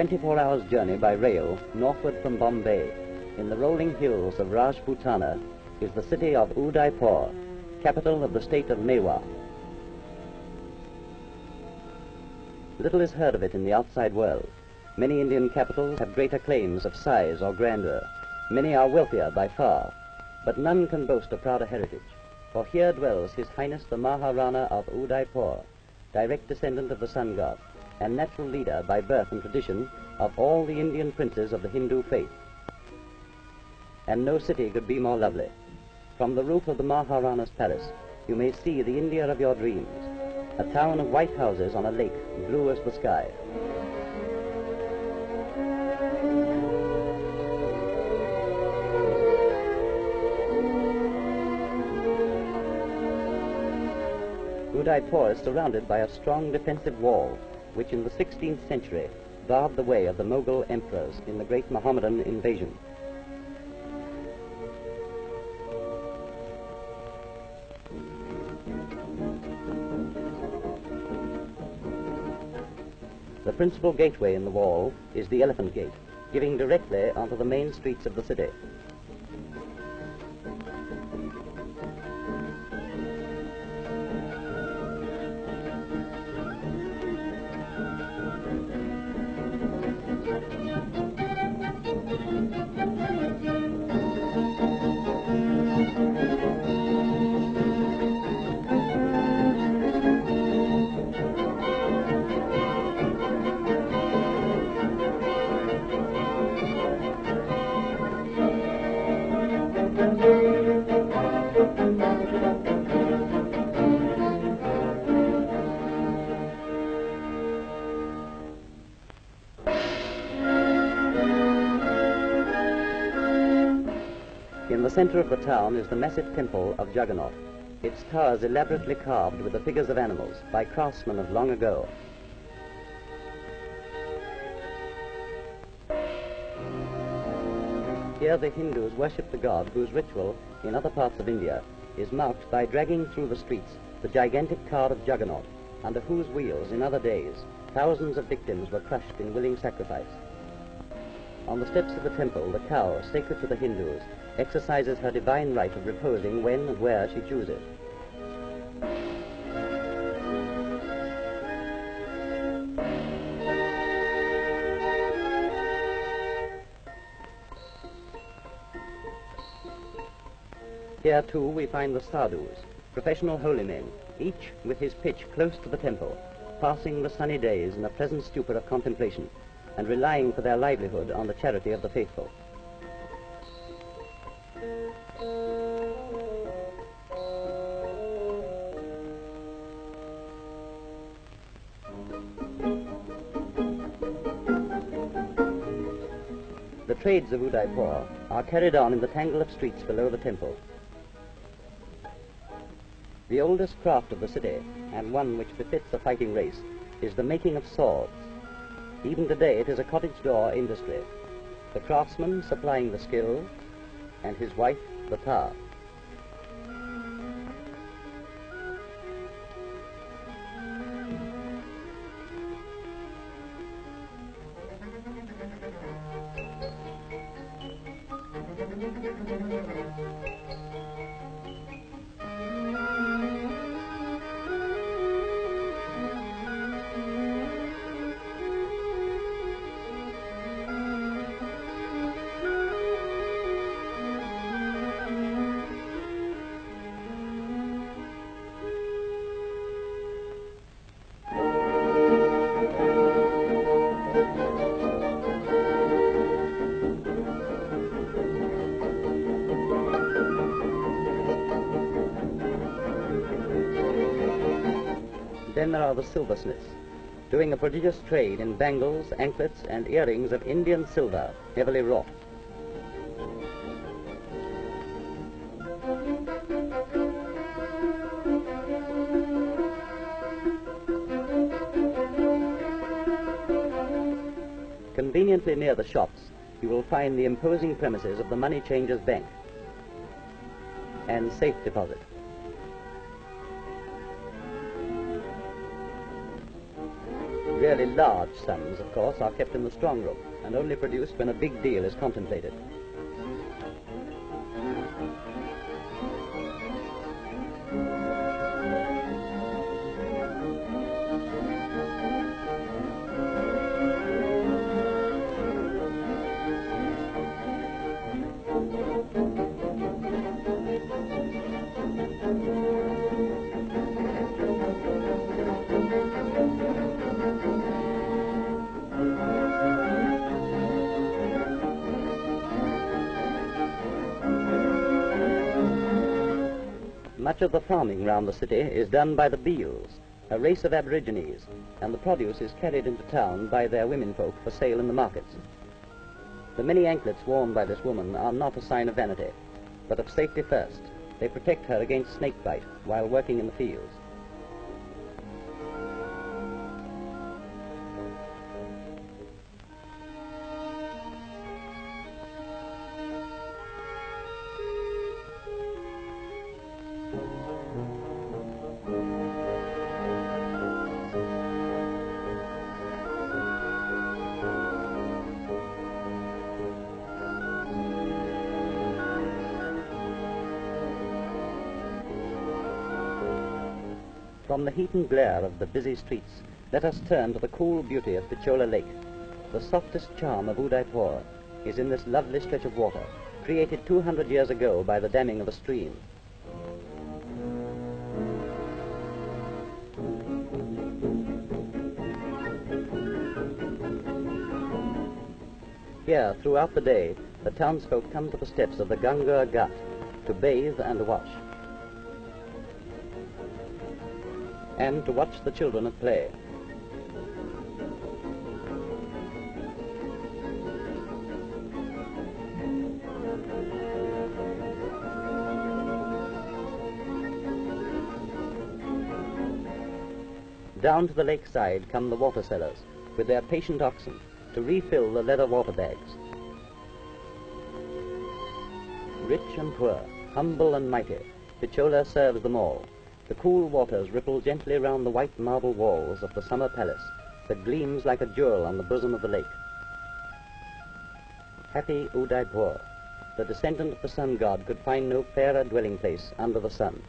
24 hours journey by rail northward from Bombay, in the rolling hills of Rajputana, is the city of Udaipur, capital of the state of Mewar. Little is heard of it in the outside world. Many Indian capitals have greater claims of size or grandeur. Many are wealthier by far, but none can boast a prouder heritage, for here dwells His Highness the Maharana of Udaipur, direct descendant of the sun god, and natural leader by birth and tradition of all the Indian princes of the Hindu faith. And no city could be more lovely. From the roof of the Maharana's palace, you may see the India of your dreams, a town of white houses on a lake, blue as the sky. Udaipur is surrounded by a strong defensive wall, which in the 16th century barred the way of the Mughal emperors in the great Mohammedan invasion. The principal gateway in the wall is the Elephant Gate, giving directly onto the main streets of the city. In the center of the town is the massive temple of Jagannath, its towers elaborately carved with the figures of animals by craftsmen of long ago. Here the Hindus worship the god whose ritual, in other parts of India, is marked by dragging through the streets the gigantic car of Jagannath, under whose wheels, in other days, thousands of victims were crushed in willing sacrifice. On the steps of the temple, the cow, sacred to the Hindus, exercises her divine right of reposing when and where she chooses. Here too we find the sadhus, professional holy men, each with his pitch close to the temple, passing the sunny days in a pleasant stupor of contemplation, and relying for their livelihood on the charity of the faithful. The trades of Udaipur are carried on in the tangle of streets below the temple. The oldest craft of the city, and one which befits a fighting race, is the making of swords. Even today it is a cottage door industry, the craftsman supplying the skill, and his wife the tar. Then there are the silversmiths, doing a prodigious trade in bangles, anklets, and earrings of Indian silver, heavily wrought. Conveniently near the shops, you will find the imposing premises of the Money Changers' Bank and safe deposit. Really large sums, of course, are kept in the strong room and only produced when a big deal is contemplated. Much of the farming round the city is done by the Beals, a race of aborigines, and the produce is carried into town by their womenfolk for sale in the markets. The many anklets worn by this woman are not a sign of vanity, but of safety first. They protect her against snake bite while working in the fields. From the heat and glare of the busy streets, let us turn to the cool beauty of Pichola Lake. The softest charm of Udaipur is in this lovely stretch of water, created 200 years ago by the damming of a stream. Here, throughout the day, the townsfolk come to the steps of the Ganga Ghat to bathe and wash, and to watch the children at play. Down to the lakeside come the water sellers, with their patient oxen, to refill the leather water bags. Rich and poor, humble and mighty, Pichola serves them all. The cool waters ripple gently round the white marble walls of the summer palace that gleams like a jewel on the bosom of the lake. Happy Udaipur! The descendant of the sun god could find no fairer dwelling place under the sun.